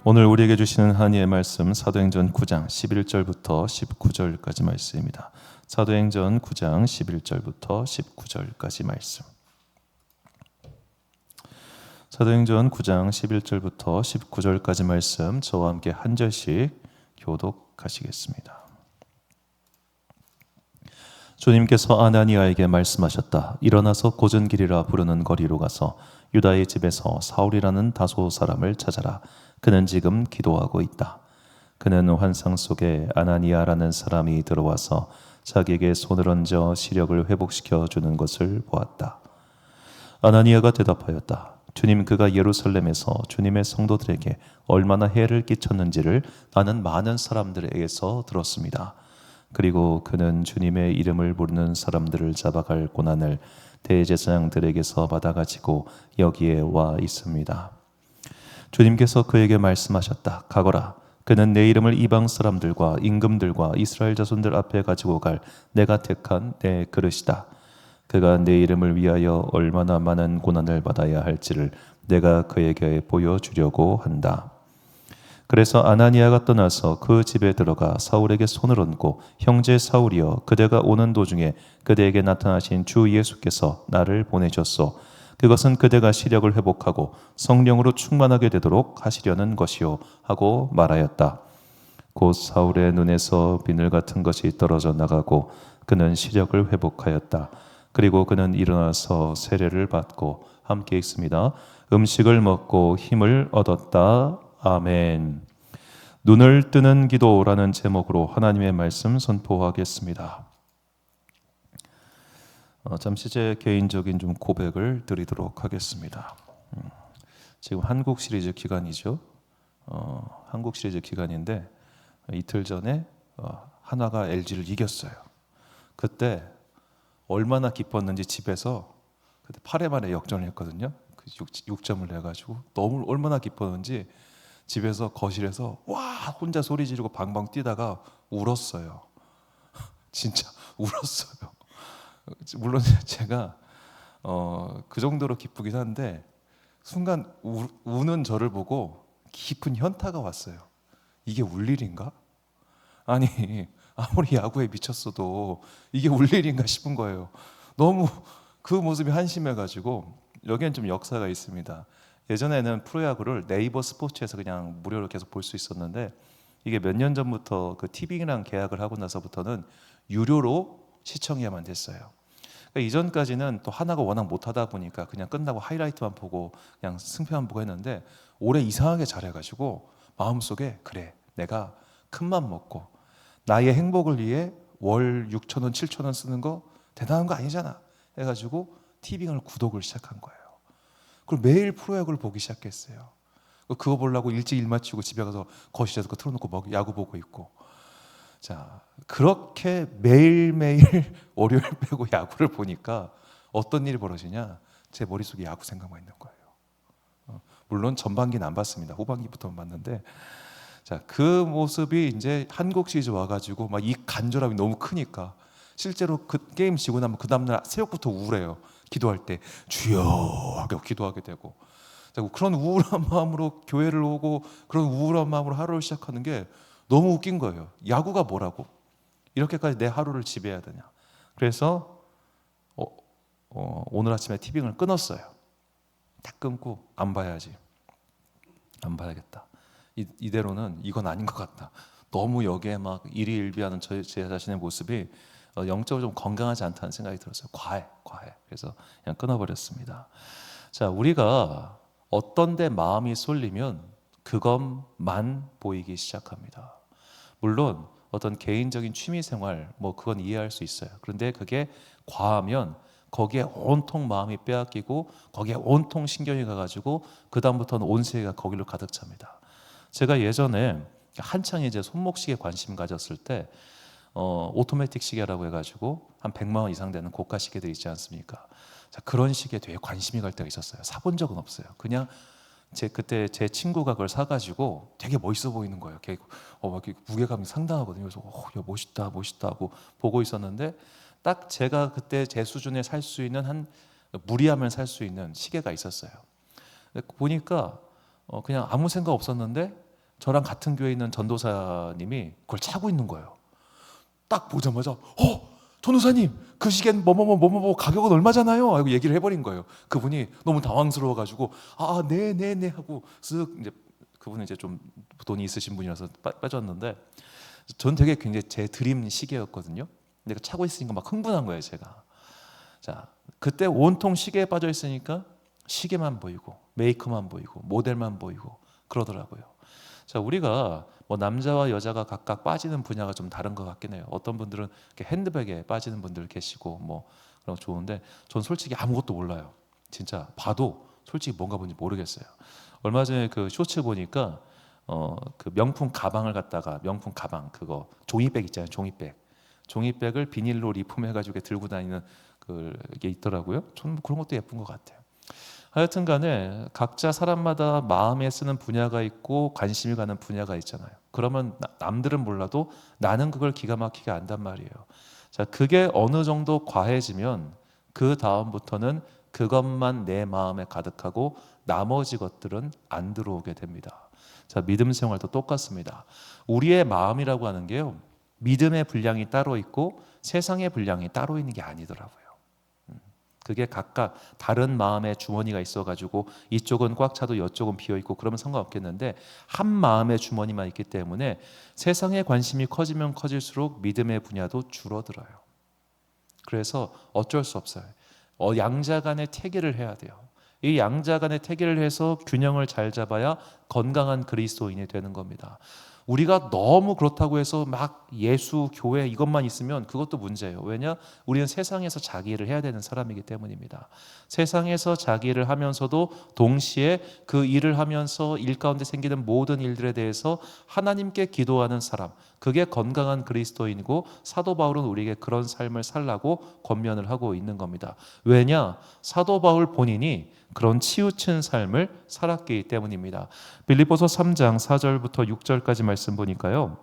오늘 우리에게 주시는 하나님의 말씀 사도행전 9장 11절부터 19절까지 말씀입니다. 사도행전 9장 11절부터 19절까지 말씀. 사도행전 9장 11절부터 19절까지 말씀 저와 함께 한 절씩 교독하시겠습니다. 주님께서 아나니아에게 말씀하셨다. 일어나서 고전 길이라 부르는 거리로 가서 유다의 집에서 사울이라는 다소 사람을 찾아라. 그는 지금 기도하고 있다. 그는 환상 속에 아나니아라는 사람이 들어와서 자기에게 손을 얹어 시력을 회복시켜 주는 것을 보았다. 아나니아가 대답하였다. 주님, 그가 예루살렘에서 주님의 성도들에게 얼마나 해를 끼쳤는지를 나는 많은 사람들에게서 들었습니다. 그리고 그는 주님의 이름을 부르는 사람들을 잡아갈 고난을 대제사장들에게서 받아가지고 여기에 와 있습니다. 주님께서 그에게 말씀하셨다. 가거라. 그는 내 이름을 이방 사람들과 임금들과 이스라엘 자손들 앞에 가지고 갈 내가 택한 내 그릇이다. 그가 내 이름을 위하여 얼마나 많은 고난을 받아야 할지를 내가 그에게 보여주려고 한다. 그래서 아나니아가 떠나서 그 집에 들어가 사울에게 손을 얹고 형제 사울이여, 그대가 오는 도중에 그대에게 나타나신 주 예수께서 나를 보내셨소. 그것은 그대가 시력을 회복하고 성령으로 충만하게 되도록 하시려는 것이요 하고 말하였다. 곧 사울의 눈에서 비늘 같은 것이 떨어져 나가고 그는 시력을 회복하였다. 그리고 그는 일어나서 세례를 받고 함께 읽습니다. 음식을 먹고 힘을 얻었다. 아멘. 눈을 뜨는 기도라는 제목으로 하나님의 말씀 선포하겠습니다. 잠시 제 개인적인 좀 고백을 드리도록 하겠습니다. 지금 한국 시리즈 기간이죠. 한국 시리즈 기간인데 이틀 전에 한화가 LG를 이겼어요. 그때 얼마나 기뻤는지 집에서 그때 8회 만에 역전을 했거든요. 6점을 내가지고 너무 얼마나 기뻤는지 집에서 거실에서 와 혼자 소리 지르고 방방 뛰다가 울었어요. 진짜 울었어요. 물론 제가 그 정도로 기쁘긴 한데 순간 우는 저를 보고 깊은 현타가 왔어요. 이게 울 일인가? 아니 아무리 야구에 미쳤어도 이게 울 일인가 싶은 거예요. 너무 그 모습이 한심해가지고 여기엔 좀 역사가 있습니다. 예전에는 프로야구를 네이버 스포츠에서 그냥 무료로 계속 볼 수 있었는데 이게 몇 년 전부터 그 TV랑 계약을 하고 나서부터는 유료로 시청해야만 됐어요. 그러니까 이전까지는 또 하나가 워낙 못하다 보니까 그냥 끝나고 하이라이트만 보고 그냥 승패만 보고 했는데 올해 이상하게 잘해가지고 마음속에 그래 내가 큰맘 먹고 나의 행복을 위해 월 6,000원 7,000원 쓰는 거 대단한 거 아니잖아 해가지고 TV를 구독을 시작한 거예요. 그걸 매일 프로야구를 보기 시작했어요. 그거 보려고 일찍 일 마치고 집에 가서 거실에서 그거 틀어놓고 막 야구 보고 있고. 자, 그렇게 매일매일 월요일 빼고 야구를 보니까 어떤 일이 벌어지냐? 제 머릿속에 야구 생각만 있는 거예요. 물론 전반기는 안 봤습니다. 후반기부터만 봤는데, 자, 그 모습이 이제 한국 시리즈 와가지고 막 이 간절함이 너무 크니까 실제로 그 게임 지고 나면 그 다음날 새벽부터 우울해요. 기도할 때 주여 하고 기도하게 되고, 자, 그런 우울한 마음으로 교회를 오고 그런 우울한 마음으로 하루를 시작하는 게 너무 웃긴 거예요. 야구가 뭐라고 이렇게까지 내 하루를 지배해야 되냐. 그래서 오늘 아침에 TV를 끊었어요. 딱 끊고 안 봐야지, 안 봐야겠다. 이대로는 이건 아닌 것 같다. 너무 여기에 막 일희일비하는 제 자신의 모습이 영적으로 좀 건강하지 않다는 생각이 들었어요. 과해. 그래서 그냥 끊어버렸습니다. 자, 우리가 어떤 데 마음이 쏠리면 그것만 보이기 시작합니다. 물론 어떤 개인적인 취미생활 뭐 그건 이해할 수 있어요. 그런데 그게 과하면 거기에 온통 마음이 빼앗기고 거기에 온통 신경이 가가지고 그 다음부터는 온 세계가 거기로 가득 찹니다. 제가 예전에 한창 이제 손목시계 관심 가졌을 때 오토매틱 시계라고 해가지고 한 100만 원 이상 되는 고가 시계들 있지 않습니까? 자, 그런 시계에 되게 관심이 갈 때가 있었어요. 사본 적은 없어요. 그냥 그때 제 친구가 그걸 사가지고 되게 멋있어 보이는 거예요. 막 무게감이 상당하거든요. 그래서 야, 멋있다 하고 보고 있었는데 딱 제가 그때 제 수준에 살 수 있는 한 무리하면 살 수 있는 시계가 있었어요. 보니까 그냥 아무 생각 없었는데 저랑 같은 교회에 있는 전도사님이 그걸 차고 있는 거예요. 딱 보자마자 전도사님 그 시계는 뭐뭐뭐 가격은 얼마잖아요 하고 얘기를 해버린 거예요. 그분이 너무 당황스러워가지고 네네네 하고 쓱 이제 그분은 이제 좀 돈이 있으신 분이라서 빠졌는데 전 되게 굉장히 제 드림 시계였거든요. 근데 차고 있으니까 막 흥분한 거예요 제가. 자, 그때 온통 시계에 빠져 있으니까 시계만 보이고 메이커만 보이고 모델만 보이고 그러더라고요. 자, 우리가 뭐 남자와 여자가 각각 빠지는 분야가 좀 다른 것 같긴 해요. 어떤 분들은 이렇게 핸드백에 빠지는 분들 계시고 뭐 그런 거 좋은데 전 솔직히 아무것도 몰라요. 진짜 봐도 솔직히 뭔가 뭔지 모르겠어요. 얼마 전에 그 쇼츠 보니까 그 명품 가방을 갖다가 명품 가방 그거 종이백 있잖아요. 종이백을 비닐로 리폼해가지고 들고 다니는 그게 있더라고요. 저는 그런 것도 예쁜 것 같아요. 하여튼 간에 각자 사람마다 마음에 쓰는 분야가 있고 관심이 가는 분야가 있잖아요. 그러면 남들은 몰라도 나는 그걸 기가 막히게 안단 말이에요. 자, 그게 어느 정도 과해지면 그 다음부터는 그것만 내 마음에 가득하고 나머지 것들은 안 들어오게 됩니다. 자, 믿음 생활도 똑같습니다. 우리의 마음이라고 하는 게요, 믿음의 분량이 따로 있고 세상의 분량이 따로 있는 게 아니더라고요. 그게 각각 다른 마음의 주머니가 있어가지고 이쪽은 꽉 차도 이쪽은 비어있고 그러면 상관없겠는데 한 마음의 주머니만 있기 때문에 세상의 관심이 커지면 커질수록 믿음의 분야도 줄어들어요. 그래서 어쩔 수 없어요. 양자 간의 태기를 해야 돼요. 이 양자 간의 태기를 해서 균형을 잘 잡아야 건강한 그리스도인이 되는 겁니다. 우리가 너무 그렇다고 해서 막 예수, 교회 이것만 있으면 그것도 문제예요. 왜냐? 우리는 세상에서 자기 일을 해야 되는 사람이기 때문입니다. 세상에서 자기 일을 하면서도 동시에 그 일을 하면서 일 가운데 생기는 모든 일들에 대해서 하나님께 기도하는 사람, 그게 건강한 그리스도인이고 사도 바울은 우리에게 그런 삶을 살라고 권면을 하고 있는 겁니다. 왜냐? 사도 바울 본인이 그런 치우친 삶을 살았기 때문입니다. 빌립보서 3장 4절부터 6절까지 말씀 보니까요.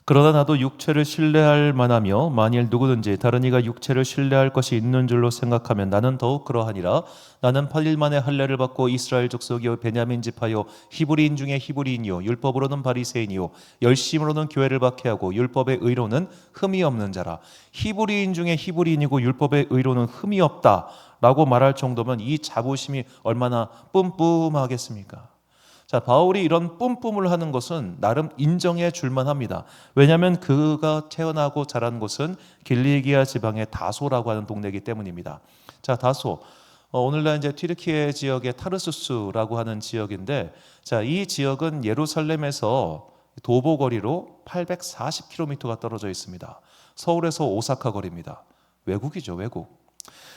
그러나 나도 육체를 신뢰할 만하며 만일 누구든지 다른 이가 육체를 신뢰할 것이 있는 줄로 생각하면 나는 더욱 그러하니라. 나는 8일 만에 할례를 받고 이스라엘 족속이요 베냐민 지파요 히브리인 중에 히브리인이요 율법으로는 바리새인이요 열심으로는 교회를 박해하고 율법의 의로는 흠이 없는 자라. 히브리인 중에 히브리인이고 율법의 의로는 흠이 없다 라고 말할 정도면 이 자부심이 얼마나 뿜뿜하겠습니까? 자, 바울이 이런 뿜뿜을 하는 것은 나름 인정해 줄만 합니다. 왜냐하면 그가 태어나고 자란 곳은 길리기아 지방의 다소라고 하는 동네이기 때문입니다. 자, 다소. 오늘날 이제 튀르키예 지역의 타르수스라고 하는 지역인데, 자, 이 지역은 예루살렘에서 도보거리로 840km가 떨어져 있습니다. 서울에서 오사카 거리입니다. 외국이죠, 외국.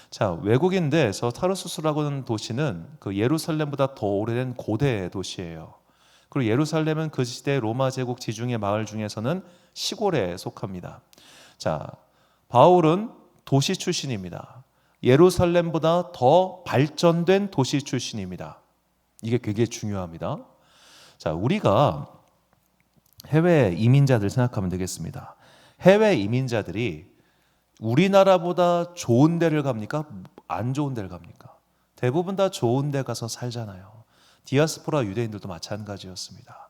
자, 외국인데 저 타르수스라고 하는 도시는 그 예루살렘보다 더 오래된 고대 도시예요. 그리고 예루살렘은 그 시대 로마 제국 지중해 마을 중에서는 시골에 속합니다. 자, 바울은 도시 출신입니다. 예루살렘보다 더 발전된 도시 출신입니다. 이게 굉장히 중요합니다. 자, 우리가 해외 이민자들 생각하면 되겠습니다. 해외 이민자들이 우리나라보다 좋은 데를 갑니까? 안 좋은 데를 갑니까? 대부분 다 좋은 데 가서 살잖아요. 디아스포라 유대인들도 마찬가지였습니다.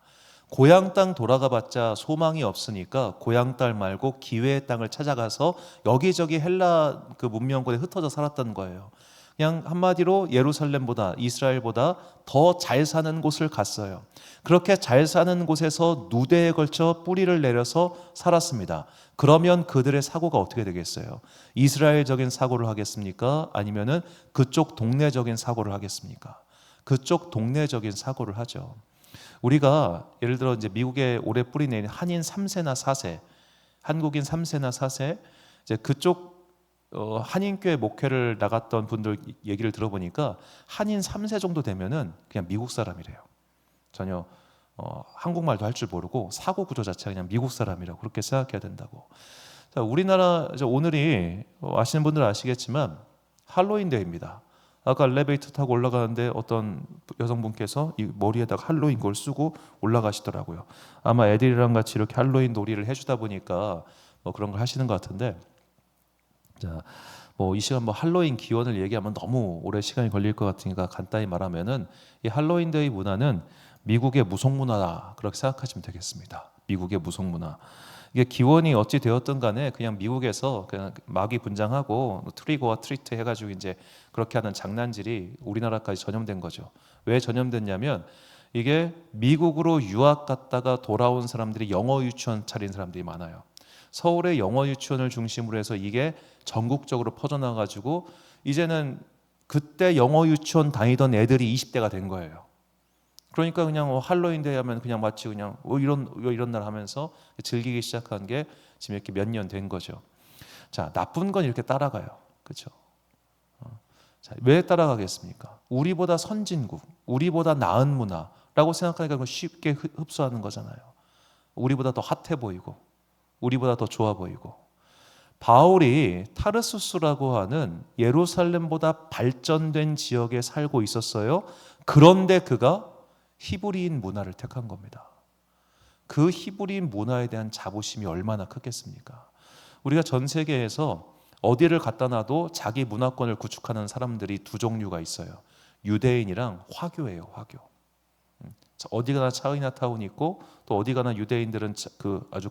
고향 땅 돌아가 봤자 소망이 없으니까 고향 땅 말고 기회의 땅을 찾아가서 여기저기 헬라 그 문명권에 흩어져 살았던 거예요. 그냥 한마디로 예루살렘보다 이스라엘보다 더 잘 사는 곳을 갔어요. 그렇게 잘 사는 곳에서 누대에 걸쳐 뿌리를 내려서 살았습니다. 그러면 그들의 사고가 어떻게 되겠어요? 이스라엘적인 사고를 하겠습니까? 아니면은 그쪽 동네적인 사고를 하겠습니까? 그쪽 동네적인 사고를 하죠. 우리가 예를 들어 이제 미국에 오래 뿌리 내린 한인 3세나 4세, 한국인 3세나 4세, 이제 그쪽 한인교회 목회를 나갔던 분들 얘기를 들어보니까 한인 3세 정도 되면은 그냥 미국 사람이래요. 전혀 한국말도 할 줄 모르고 사고 구조 자체가 그냥 미국 사람이라고 그렇게 생각해야 된다고. 자, 우리나라 오늘이 아시는 분들 아시겠지만 할로윈 데이입니다. 아까 엘리베이터 타고 올라가는데 어떤 여성분께서 이 머리에다가 할로윈 걸 쓰고 올라가시더라고요. 아마 애들이랑 같이 이렇게 할로윈 놀이를 해주다 보니까 뭐 그런 걸 하시는 것 같은데, 자, 뭐 이 시간 뭐 할로윈 기원을 얘기하면 너무 오래 시간이 걸릴 것 같으니까 간단히 말하면은 이 할로윈 데이 문화는 미국의 무속문화다 그렇게 생각하시면 되겠습니다. 미국의 무속문화. 이게 기원이 어찌 되었든 간에 그냥 미국에서 그냥 마귀 분장하고 트리거와 트리트 해가지고 이제 그렇게 하는 장난질이 우리나라까지 전염된 거죠. 왜 전염됐냐면 이게 미국으로 유학 갔다가 돌아온 사람들이 영어 유치원 차린 사람들이 많아요. 서울의 영어 유치원을 중심으로 해서 이게 전국적으로 퍼져나가지고 이제는 그때 영어 유치원 다니던 애들이 20대가 된 거예요. 그러니까 그냥 할로윈 데이 하면 그냥 마치 그냥 이런 날 하면서 즐기기 시작한 게 지금 이렇게 몇 년 된 거죠. 자, 나쁜 건 이렇게 따라가요. 그렇죠? 자, 왜 따라가겠습니까? 우리보다 선진국, 우리보다 나은 문화라고 생각하니까 그걸 쉽게 흡수하는 거잖아요. 우리보다 더 핫해 보이고 우리보다 더 좋아 보이고. 바울이 타르수스라고 하는 예루살렘보다 발전된 지역에 살고 있었어요. 그런데 그가 히브리인 문화를 택한 겁니다. 그 히브리인 문화에 대한 자부심이 얼마나 크겠습니까? 우리가 전 세계에서 어디를 갖다 놔도 자기 문화권을 구축하는 사람들이 두 종류가 있어요. 유대인이랑 화교예요. 화교. 어디 가나 차이나타운이 있고 또 어디 가나 유대인들은 그 아주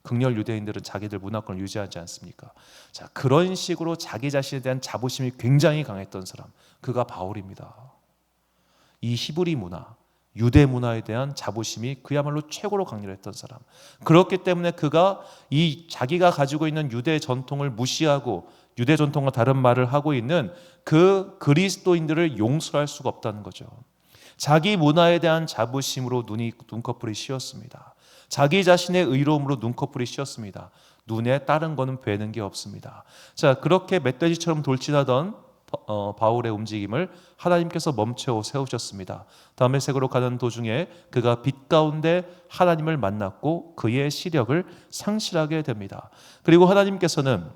극렬 유대인들은 자기들 문화권을 유지하지 않습니까? 자, 그런 식으로 자기 자신에 대한 자부심이 굉장히 강했던 사람, 그가 바울입니다. 이 히브리 문화, 유대 문화에 대한 자부심이 그야말로 최고로 강렬했던 사람. 그렇기 때문에 그가 이 자기가 가지고 있는 유대 전통을 무시하고 유대 전통과 다른 말을 하고 있는 그 그리스도인들을 용서할 수가 없다는 거죠. 자기 문화에 대한 자부심으로 눈꺼풀이 씌었습니다. 자기 자신의 의로움으로 눈꺼풀이 씌었습니다. 눈에 다른 거는 뵈는 게 없습니다. 자, 그렇게 멧돼지처럼 돌진하던 바울의 움직임을 하나님께서 멈춰 세우셨습니다. 다메섹으로 가는 도중에 그가 빛 가운데 하나님을 만났고 그의 시력을 상실하게 됩니다. 그리고 하나님께서는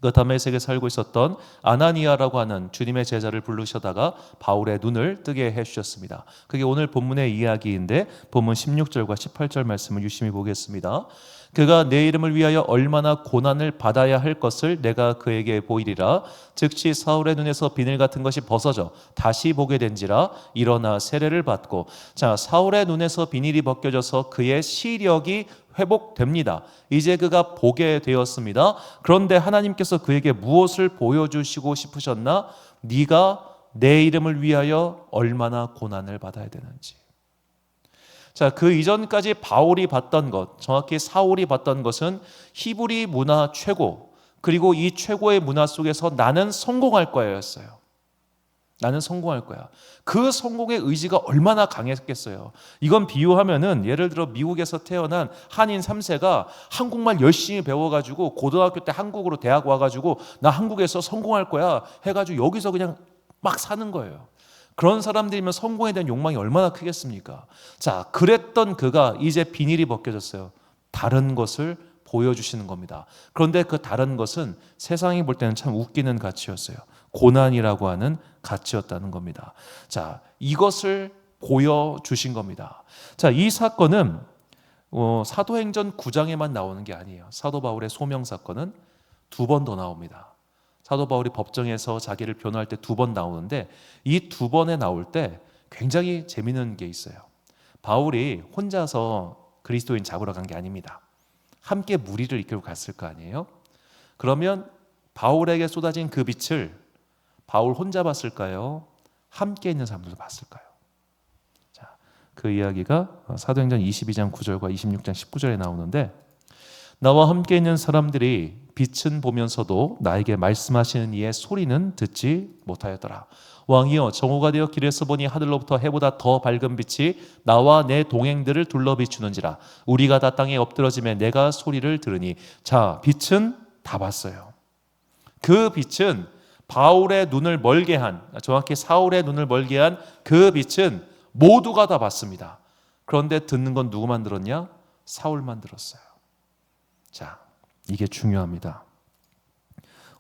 그 다메섹에 살고 있었던 아나니아라고 하는 주님의 제자를 부르셔다가 바울의 눈을 뜨게 해주셨습니다. 그게 오늘 본문의 이야기인데 본문 16절과 18절 말씀을 유심히 보겠습니다. 그가 내 이름을 위하여 얼마나 고난을 받아야 할 것을 내가 그에게 보이리라. 즉시 사울의 눈에서 비늘 같은 것이 벗어져 다시 보게 된지라. 일어나 세례를 받고. 자, 사울의 눈에서 비닐이 벗겨져서 그의 시력이 회복됩니다. 이제 그가 보게 되었습니다. 그런데 하나님께서 그에게 무엇을 보여주시고 싶으셨나? 네가 내 이름을 위하여 얼마나 고난을 받아야 되는지. 자, 그 이전까지 바울이 봤던 것, 정확히 사울이 봤던 것은 히브리 문화 최고, 그리고 이 최고의 문화 속에서 나는 성공할 거야였어요. 나는 성공할 거야. 그 성공의 의지가 얼마나 강했겠어요. 이건 비유하면은 예를 들어 미국에서 태어난 한인 3세가 한국말 열심히 배워가지고 고등학교 때 한국으로 대학 와가지고 나 한국에서 성공할 거야 해가지고 여기서 그냥 막 사는 거예요. 그런 사람들이면 성공에 대한 욕망이 얼마나 크겠습니까? 자, 그랬던 그가 이제 비닐이 벗겨졌어요. 다른 것을 보여주시는 겁니다. 그런데 그 다른 것은 세상이 볼 때는 참 웃기는 가치였어요. 고난이라고 하는 가치였다는 겁니다. 자, 이것을 보여주신 겁니다. 자, 이 사건은 사도행전 9장에만 나오는 게 아니에요. 사도 바울의 소명 사건은 2번 더 나옵니다. 사도 바울이 법정에서 자기를 변호할 때 2번 나오는데 이 2번에 나올 때 굉장히 재미있는 게 있어요. 바울이 혼자서 그리스도인 잡으러 간 게 아닙니다. 함께 무리를 이끌고 갔을 거 아니에요? 그러면 바울에게 쏟아진 그 빛을 바울 혼자 봤을까요? 함께 있는 사람들도 봤을까요? 자, 그 이야기가 사도행전 22장 9절과 26장 19절에 나오는데 나와 함께 있는 사람들이 빛은 보면서도 나에게 말씀하시는 이의 소리는 듣지 못하였더라. 왕이여, 정오가 되어 길에서 보니 하늘로부터 해보다 더 밝은 빛이 나와 내 동행들을 둘러 비추는지라. 우리가 다 땅에 엎드러짐에 내가 소리를 들으니. 자, 빛은 다 봤어요. 그 빛은 바울의 눈을 멀게 한, 정확히 사울의 눈을 멀게 한 그 빛은 모두가 다 봤습니다. 그런데 듣는 건 누구만 들었냐? 사울만 들었어요. 자, 이게 중요합니다.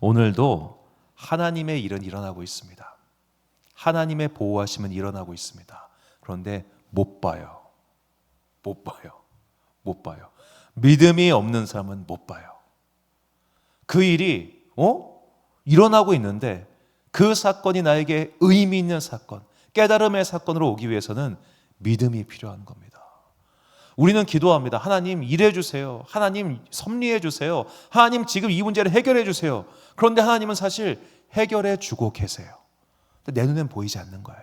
오늘도 하나님의 일은 일어나고 있습니다. 하나님의 보호하심은 일어나고 있습니다. 그런데 못 봐요. 못 봐요. 못 봐요. 믿음이 없는 사람은 못 봐요. 그 일이 일어나고 있는데 그 사건이 나에게 의미 있는 사건, 깨달음의 사건으로 오기 위해서는 믿음이 필요한 겁니다. 우리는 기도합니다. 하나님 일해 주세요. 하나님 섭리해 주세요. 하나님 지금 이 문제를 해결해 주세요. 그런데 하나님은 사실 해결해 주고 계세요. 내 눈엔 보이지 않는 거예요.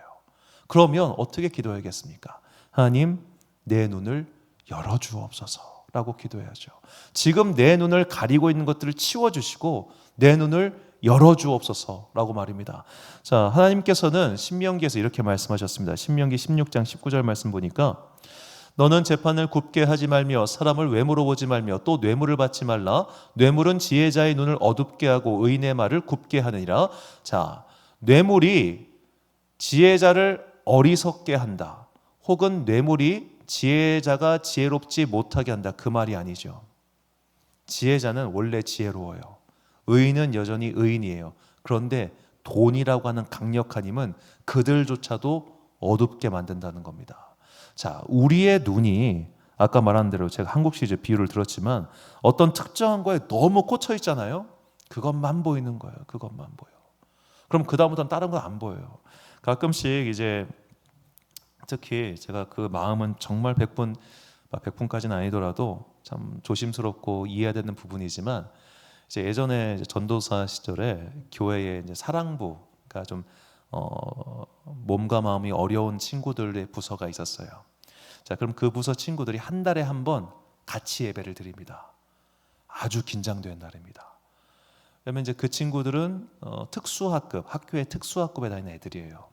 그러면 어떻게 기도해야겠습니까? 하나님 내 눈을 열어주옵소서 라고 기도해야죠. 지금 내 눈을 가리고 있는 것들을 치워주시고 내 눈을 열어주옵소서 라고 말입니다. 자, 하나님께서는 신명기에서 이렇게 말씀하셨습니다. 신명기 16장 19절 말씀 보니까 너는 재판을 굽게 하지 말며 사람을 외모로 보지 말며 또 뇌물을 받지 말라. 뇌물은 지혜자의 눈을 어둡게 하고 의인의 말을 굽게 하느니라. 자, 뇌물이 지혜자를 어리석게 한다. 혹은 뇌물이 지혜자가 지혜롭지 못하게 한다. 그 말이 아니죠. 지혜자는 원래 지혜로워요. 의인은 여전히 의인이에요. 그런데 돈이라고 하는 강력한 힘은 그들조차도 어둡게 만든다는 겁니다. 자, 우리의 눈이 아까 말한 대로 제가 한국 시리즈 비유를 들었지만 어떤 특정한 거에 너무 꽂혀 있잖아요. 그것만 보이는 거예요. 그것만 보여. 그럼 그 다음부터는 다른 건 안 보여요. 가끔씩 이제 특히 제가 그 마음은 정말 100분까지는 아니더라도 참 조심스럽고 이해해야 되는 부분이지만 이제 예전에 이제 전도사 시절에 교회에 이제 사랑부가 좀 몸과 마음이 어려운 친구들의 부서가 있었어요. 자, 그럼 그 부서 친구들이 한 달에 한 번 같이 예배를 드립니다. 아주 긴장된 날입니다. 그러면 이제 그 친구들은 특수학급, 학교의 특수학급에 다니는 애들이에요.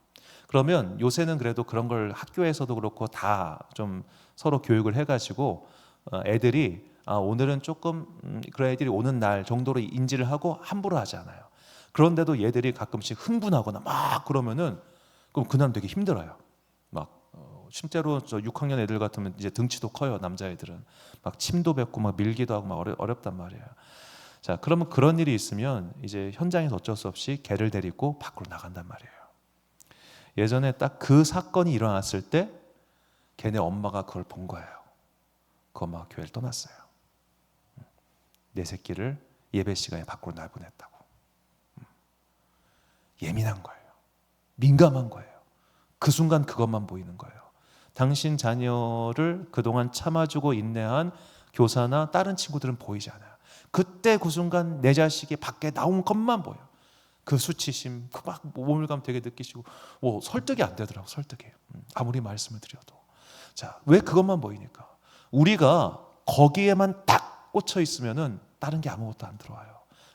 그러면 요새는 그래도 그런 걸 학교에서도 그렇고 다 좀 서로 교육을 해가지고 애들이 오늘은 조금 그런 애들이 오는 날 정도로 인지를 하고 함부로 하지 않아요. 그런데도 얘들이 가끔씩 흥분하거나 막 그러면은 그럼 그날 되게 힘들어요. 막 실제로 저 6학년 애들 같으면 이제 등치도 커요. 남자애들은 막 침도 뱉고 막 밀기도 하고 막 어렵단 말이에요. 자, 그러면 그런 일이 있으면 이제 현장에서 어쩔 수 없이 걔를 데리고 밖으로 나간단 말이에요. 예전에 딱 그 사건이 일어났을 때 걔네 엄마가 그걸 본 거예요. 그 엄마가 교회를 떠났어요. 내 새끼를 예배 시간에 밖으로 내보냈다고. 예민한 거예요. 민감한 거예요. 그 순간 그것만 보이는 거예요. 당신 자녀를 그동안 참아주고 인내한 교사나 다른 친구들은 보이지 않아요. 그때 그 순간 내 자식이 밖에 나온 것만 보여. 그 수치심, 그 막 모멸감 되게 느끼시고, 설득이 안 되더라고, 설득이. 아무리 말씀을 드려도. 자, 왜 그것만 보이니까? 우리가 거기에만 딱 꽂혀 있으면은 다른 게 아무것도 안 들어와요.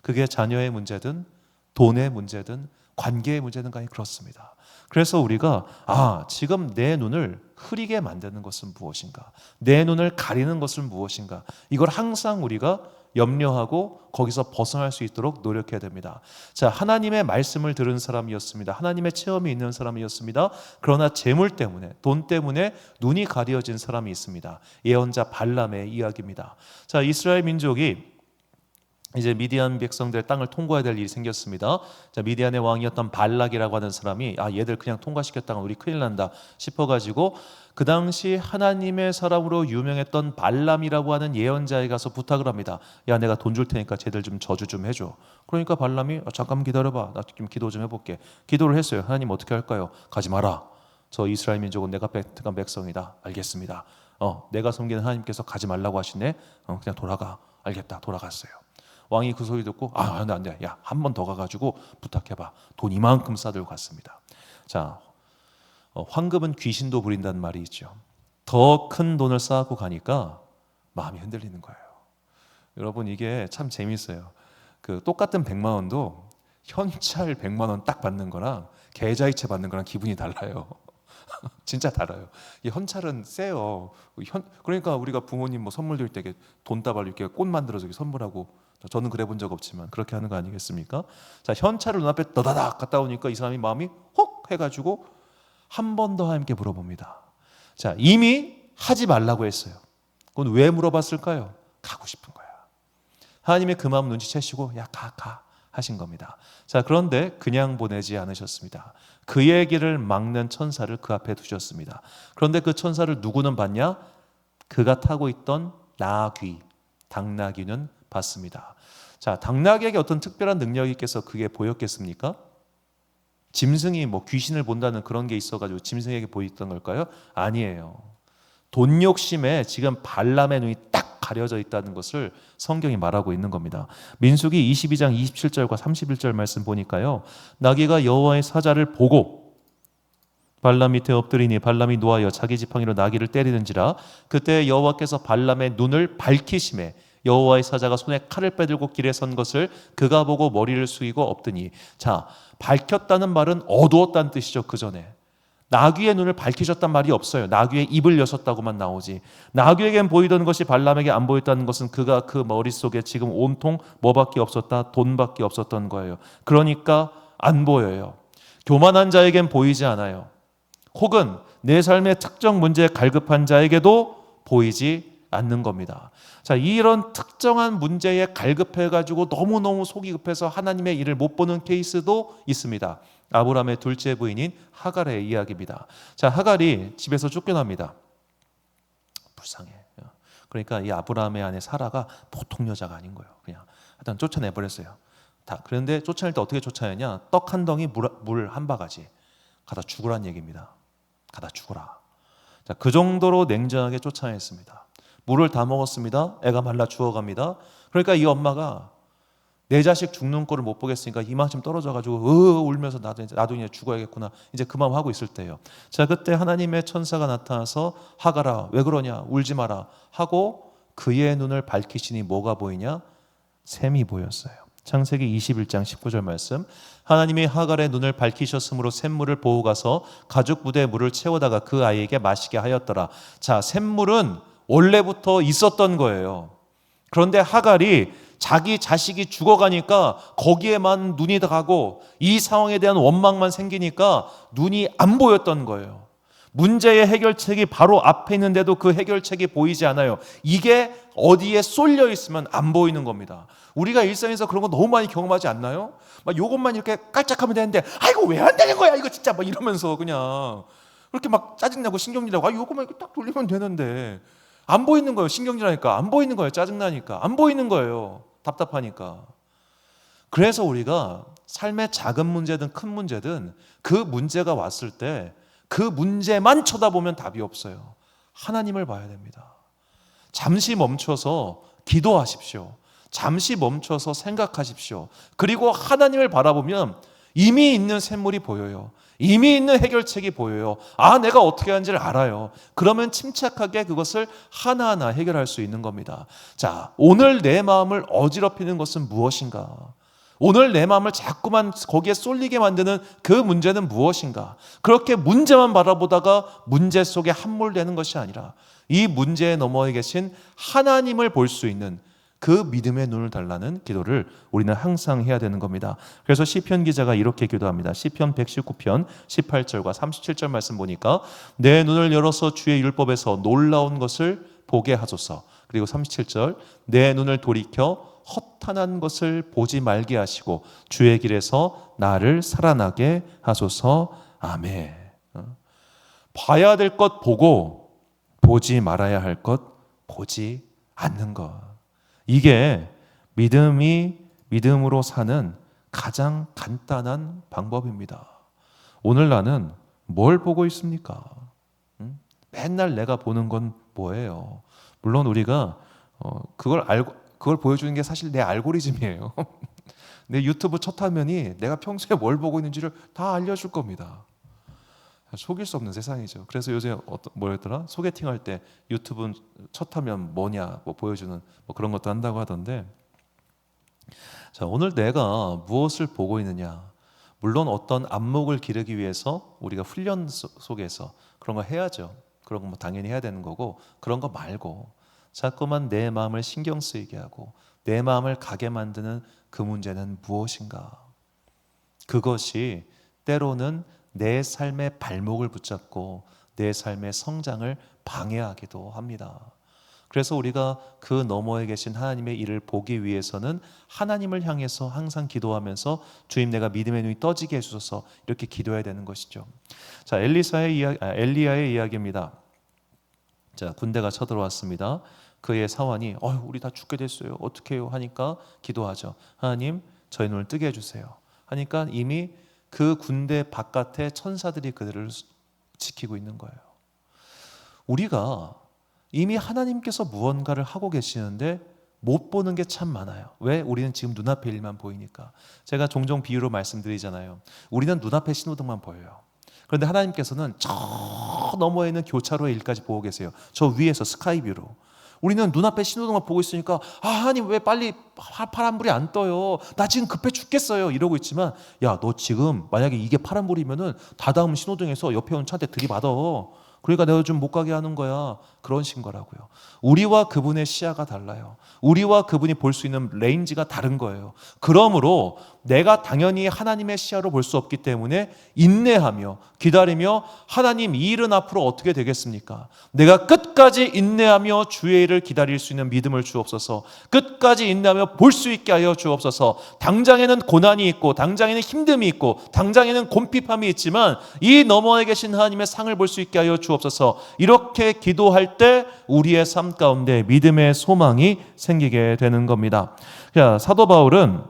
그게 자녀의 문제든 돈의 문제든 관계의 문제든 간에 그렇습니다. 그래서 우리가 지금 내 눈을 흐리게 만드는 것은 무엇인가? 내 눈을 가리는 것은 무엇인가? 이걸 항상 우리가 염려하고 거기서 벗어날 수 있도록 노력해야 됩니다. 자, 하나님의 말씀을 들은 사람이었습니다. 하나님의 체험이 있는 사람이었습니다. 그러나 재물 때문에, 돈 때문에 눈이 가려진 사람이 있습니다. 예언자 발람의 이야기입니다. 자, 이스라엘 민족이 이제 미디안 백성들의 땅을 통과해야 될 일이 생겼습니다. 자, 미디안의 왕이었던 발락이라고 하는 사람이 얘들 그냥 통과시켰다가 우리 큰일 난다 싶어가지고 그 당시 하나님의 사람으로 유명했던 발람이라고 하는 예언자에 가서 부탁을 합니다. 야, 내가 돈 줄 테니까 쟤들 좀 저주 좀 해줘. 그러니까 발람이 잠깐만 기다려봐. 나 좀 기도 좀 해볼게. 기도를 했어요. 하나님 어떻게 할까요? 가지 마라. 저 이스라엘 민족은 내가 택한 백성이다. 알겠습니다. 내가 섬기는 하나님께서 가지 말라고 하시네. 그냥 돌아가. 알겠다. 돌아갔어요. 왕이 그 소리 듣고 안 돼. 야, 한 번 더 가가지고 부탁해봐. 돈 이만큼 싸들고 갔습니다. 자, 황금은 귀신도 부린다는 말이 있죠. 더 큰 돈을 쌓고 가니까 마음이 흔들리는 거예요. 여러분 이게 참 재밌어요. 그 똑같은 100만 원도 현찰 100만 원 딱 받는 거랑 계좌이체 받는 거랑 기분이 달라요. 진짜 달아요. 이 현찰은 세요. 그러니까 우리가 부모님 뭐 선물 드릴 때 돈다발 이렇게 꽃 만들어서 선물하고 저는 그래 본 적 없지만 그렇게 하는 거 아니겠습니까? 자, 현찰을 눈앞에 떠다닥 갖다 오니까 이 사람이 마음이 혹 해가지고 한 번 더 하나님께 물어봅니다. 자, 이미 하지 말라고 했어요. 그건 왜 물어봤을까요? 가고 싶은 거야. 하나님의 그 마음 눈치채시고 야, 가 하신 겁니다. 자, 그런데 그냥 보내지 않으셨습니다. 그의 길을 막는 천사를 그 앞에 두셨습니다. 그런데 그 천사를 누구는 봤냐? 그가 타고 있던 나귀, 당나귀는 봤습니다. 자, 당나귀에게 어떤 특별한 능력이 있겠어 그게 보였겠습니까? 짐승이 뭐 귀신을 본다는 그런 게 있어가지고 짐승에게 보였던 걸까요? 아니에요. 돈 욕심에 지금 발람의 눈이 딱 가려져 있다는 것을 성경이 말하고 있는 겁니다. 민수기 22장 27절과 31절 말씀 보니까요, 나귀가 여호와의 사자를 보고 발람 밑에 엎드리니 발람이 노하여 자기 지팡이로 나귀를 때리는지라. 그때 여호와께서 발람의 눈을 밝히심에 여호와의 사자가 손에 칼을 빼들고 길에 선 것을 그가 보고 머리를 숙이고 엎드니. 자, 밝혔다는 말은 어두웠다는 뜻이죠. 그 전에 나귀의 눈을 밝히셨단 말이 없어요. 나귀의 입을 여셨다고만 나오지. 나귀에겐 보이던 것이 발람에게 안 보였다는 것은 그가 그 머릿속에 지금 온통 뭐밖에 없었다? 돈밖에 없었던 거예요. 그러니까 안 보여요. 교만한 자에겐 보이지 않아요. 혹은 내 삶의 특정 문제에 갈급한 자에게도 보이지 않는 겁니다. 자, 이런 특정한 문제에 갈급해가지고 너무너무 속이 급해서 하나님의 일을 못 보는 케이스도 있습니다. 아브라함의 둘째 부인인 하갈의 이야기입니다. 자, 하갈이 집에서 쫓겨납니다. 불쌍해. 그러니까 이 아브라함의 아내 사라가 보통 여자가 아닌 거예요. 그냥 일단 쫓아내버렸어요. 그런데 쫓아낼 때 어떻게 쫓아내냐? 떡 한 덩이, 물 한 바가지 가다 죽으란 얘기입니다. 가다 죽어라. 자, 그 정도로 냉정하게 쫓아냈습니다. 물을 다 먹었습니다. 애가 말라 죽어갑니다. 그러니까 이 엄마가 내 자식 죽는 꼴을 못 보겠으니까 이만큼 떨어져가지고 울면서 나도 이제 죽어야겠구나, 이제 그 마음 하고 있을 때예요. 자, 그때 하나님의 천사가 나타나서 하갈아 왜 그러냐, 울지 마라 하고 그의 눈을 밝히시니 뭐가 보이냐? 샘이 보였어요. 창세기 21장 19절 말씀. 하나님이 하갈의 눈을 밝히셨으므로 샘물을 보고 가서 가죽 부대에 물을 채워다가 그 아이에게 마시게 하였더라. 자, 샘물은 원래부터 있었던 거예요. 그런데 하갈이 자기 자식이 죽어가니까 거기에만 눈이 가고 이 상황에 대한 원망만 생기니까 눈이 안 보였던 거예요. 문제의 해결책이 바로 앞에 있는데도 그 해결책이 보이지 않아요. 이게 어디에 쏠려 있으면 안 보이는 겁니다. 우리가 일상에서 그런 거 너무 많이 경험하지 않나요? 막 요것만 이렇게 깔짝하면 되는데 이거 왜 안 되는 거야 이거 진짜 막 이러면서 그냥 그렇게 막 짜증나고 신경질나고 요것만 이렇게 딱 돌리면 되는데 안 보이는 거예요. 신경질하니까 안 보이는 거예요. 짜증나니까 안 보이는 거예요. 답답하니까. 그래서 우리가 삶의 작은 문제든 큰 문제든 그 문제가 왔을 때 그 문제만 쳐다보면 답이 없어요. 하나님을 봐야 됩니다. 잠시 멈춰서 기도하십시오. 잠시 멈춰서 생각하십시오. 그리고 하나님을 바라보면 이미 있는 샘물이 보여요. 이미 있는 해결책이 보여요. 내가 어떻게 하는지를 알아요. 그러면 침착하게 그것을 하나하나 해결할 수 있는 겁니다. 자, 오늘 내 마음을 어지럽히는 것은 무엇인가? 오늘 내 마음을 자꾸만 거기에 쏠리게 만드는 그 문제는 무엇인가? 그렇게 문제만 바라보다가 문제 속에 함몰되는 것이 아니라 이 문제의 너머에 계신 하나님을 볼 수 있는 그 믿음의 눈을 달라는 기도를 우리는 항상 해야 되는 겁니다. 그래서 시편 기자가 이렇게 기도합니다. 시편 119편 18절과 37절 말씀 보니까 내 눈을 열어서 주의 율법에서 놀라운 것을 보게 하소서. 그리고 37절 내 눈을 돌이켜 허탄한 것을 보지 말게 하시고 주의 길에서 나를 살아나게 하소서. 아멘. 봐야 될 것 보고 보지 말아야 할 것 보지 않는 것. 이게 믿음으로 사는 가장 간단한 방법입니다. 오늘 나는 뭘 보고 있습니까? 맨날 내가 보는 건 뭐예요? 물론 우리가 그걸 보여주는 게 사실 내 알고리즘이에요. 내 유튜브 첫 화면이 내가 평소에 뭘 보고 있는지를 다 알려줄 겁니다. 속일 수 없는 세상이죠. 그래서 요새 뭐였더라? 소개팅할 때 유튜브 첫 화면 뭐냐 보여주는 그런 것도 한다고 하던데, 자, 오늘 내가 무엇을 보고 있느냐? 물론 어떤 안목을 기르기 위해서 우리가 훈련 속에서 그런 거 해야죠. 그런 거 당연히 해야 되는 거고, 그런 거 말고 자꾸만 내 마음을 신경 쓰이게 하고 내 마음을 가게 만드는 그 문제는 무엇인가? 그것이 때로는 내 삶의 발목을 붙잡고 내 삶의 성장을 방해하기도 합니다. 그래서 우리가 그 너머에 계신 하나님의 일을 보기 위해서는 하나님을 향해서 항상 기도하면서 주님 내가 믿음의 눈이 떠지게 해주소서 이렇게 기도해야 되는 것이죠. 자, 엘리야의 이야기입니다. 자, 군대가 쳐들어왔습니다. 그의 사환이 우리 다 죽게 됐어요. 어떻게 해요? 하니까 기도하죠. 하나님 저희 눈을 뜨게 해주세요. 하니까 이미 그 군대 바깥에 천사들이 그들을 지키고 있는 거예요. 우리가 이미 하나님께서 무언가를 하고 계시는데 못 보는 게 참 많아요. 왜? 우리는 지금 눈앞의 일만 보이니까. 제가 종종 비유로 말씀드리잖아요. 우리는 눈앞의 신호등만 보여요. 그런데 하나님께서는 저 너머에 있는 교차로의 일까지 보고 계세요. 저 위에서 스카이뷰로. 우리는 눈앞에 신호등만 보고 있으니까 하나님 왜 빨리 파란불이 안 떠요? 나 지금 급해 죽겠어요. 이러고 있지만 야, 너 지금 만약에 이게 파란불이면은 다다음 신호등에서 옆에 온 차한테 들이받아. 그러니까 내가 좀 못 가게 하는 거야. 그런 신 거라고요. 우리와 그분의 시야가 달라요. 우리와 그분이 볼 수 있는 레인지가 다른 거예요. 그러므로 내가 당연히 하나님의 시야로 볼 수 없기 때문에 인내하며 기다리며 하나님 이 일은 앞으로 어떻게 되겠습니까? 내가 끝까지 인내하며 주의 일을 기다릴 수 있는 믿음을 주옵소서. 끝까지 인내하며 볼 수 있게 하여 주옵소서. 당장에는 고난이 있고 당장에는 힘듦이 있고 당장에는 곰핍함이 있지만 이 너머에 계신 하나님의 상을 볼 수 있게 하여 주옵소서. 이렇게 기도할 때 우리의 삶 가운데 믿음의 소망이 생기게 되는 겁니다. 사도 바울은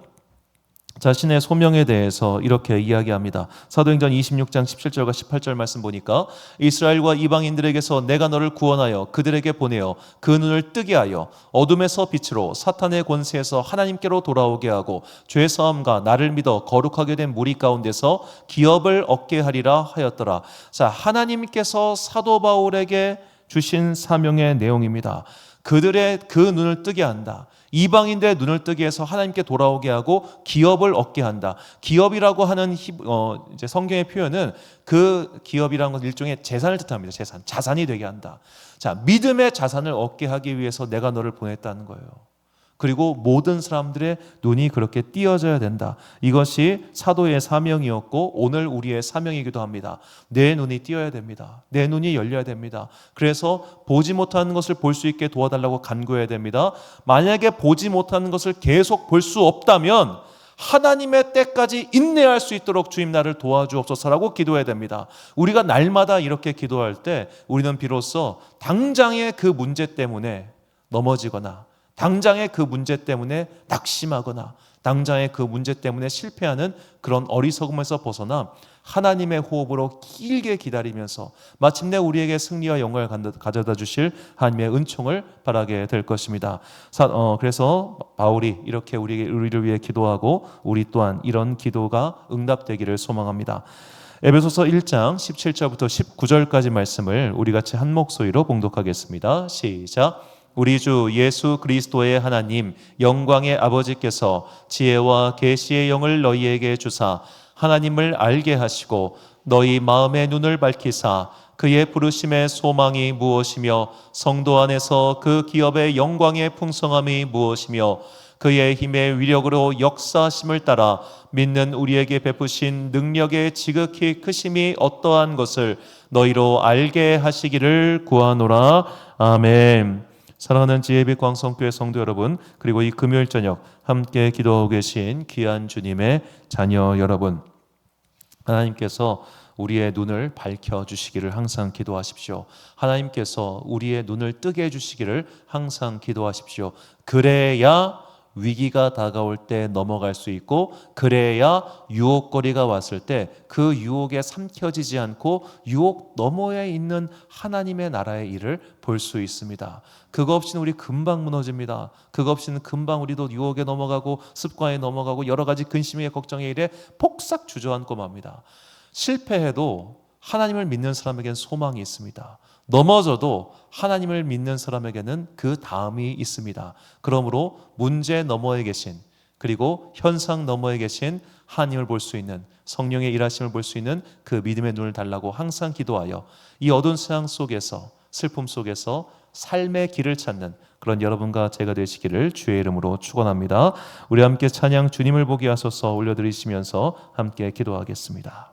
자신의 소명에 대해서 이렇게 이야기합니다. 사도행전 26장 17절과 18절 말씀 보니까 이스라엘과 이방인들에게서 내가 너를 구원하여 그들에게 보내어 그 눈을 뜨게 하여 어둠에서 빛으로 사탄의 권세에서 하나님께로 돌아오게 하고 죄사함과 나를 믿어 거룩하게 된 무리 가운데서 기업을 얻게 하리라 하였더라. 자, 하나님께서 사도 바울에게 주신 사명의 내용입니다. 그들의 그 눈을 뜨게 한다. 이방인들의 눈을 뜨게 해서 하나님께 돌아오게 하고 기업을 얻게 한다. 기업이라고 하는 이제 성경의 표현은 그 기업이라는 것은 일종의 재산을 뜻합니다. 자산이 되게 한다. 자, 믿음의 자산을 얻게 하기 위해서 내가 너를 보냈다는 거예요. 그리고 모든 사람들의 눈이 그렇게 띄어져야 된다. 이것이 사도의 사명이었고 오늘 우리의 사명이기도 합니다. 내 눈이 띄어야 됩니다. 내 눈이 열려야 됩니다. 그래서 보지 못하는 것을 볼 수 있게 도와달라고 간구해야 됩니다. 만약에 보지 못하는 것을 계속 볼 수 없다면 하나님의 때까지 인내할 수 있도록 주님 나를 도와주옵소서라고 기도해야 됩니다. 우리가 날마다 이렇게 기도할 때 우리는 비로소 당장의 그 문제 때문에 넘어지거나 당장의 그 문제 때문에 낙심하거나 당장의 그 문제 때문에 실패하는 그런 어리석음에서 벗어나 하나님의 호흡으로 길게 기다리면서 마침내 우리에게 승리와 영광을 가져다 주실 하나님의 은총을 바라게 될 것입니다. 그래서 바울이 이렇게 우리를 위해 기도하고 우리 또한 이런 기도가 응답되기를 소망합니다. 에베소서 1장 17절부터 19절까지 말씀을 우리 같이 한 목소리로 봉독하겠습니다. 시작. 우리 주 예수 그리스도의 하나님 영광의 아버지께서 지혜와 계시의 영을 너희에게 주사 하나님을 알게 하시고 너희 마음의 눈을 밝히사 그의 부르심의 소망이 무엇이며 성도 안에서 그 기업의 영광의 풍성함이 무엇이며 그의 힘의 위력으로 역사하심을 따라 믿는 우리에게 베푸신 능력의 지극히 크심이 어떠한 것을 너희로 알게 하시기를 구하노라. 아멘. 사랑하는 지혜빛 광성교회 성도 여러분, 그리고 이 금요일 저녁 함께 기도하고 계신 귀한 주님의 자녀 여러분, 하나님께서 우리의 눈을 밝혀주시기를 항상 기도하십시오. 하나님께서 우리의 눈을 뜨게 해주시기를 항상 기도하십시오. 그래야 위기가 다가올 때 넘어갈 수 있고 그래야 유혹거리가 왔을 때 그 유혹에 삼켜지지 않고 유혹 너머에 있는 하나님의 나라의 일을 볼 수 있습니다. 그거 없이는 우리 금방 무너집니다. 그거 없이는 금방 우리도 유혹에 넘어가고 습관에 넘어가고 여러 가지 근심의 걱정의 일에 폭삭 주저앉고 맙니다. 실패해도 하나님을 믿는 사람에게는 소망이 있습니다. 넘어져도 하나님을 믿는 사람에게는 그 다음이 있습니다. 그러므로 문제 너머에 계신 그리고 현상 너머에 계신 하나님을 볼 수 있는 성령의 일하심을 볼 수 있는 그 믿음의 눈을 달라고 항상 기도하여 이 어두운 세상 속에서 슬픔 속에서 삶의 길을 찾는 그런 여러분과 제가 되시기를 주의 이름으로 축원합니다. 우리 함께 찬양 주님을 보게 하소서 올려드리시면서 함께 기도하겠습니다.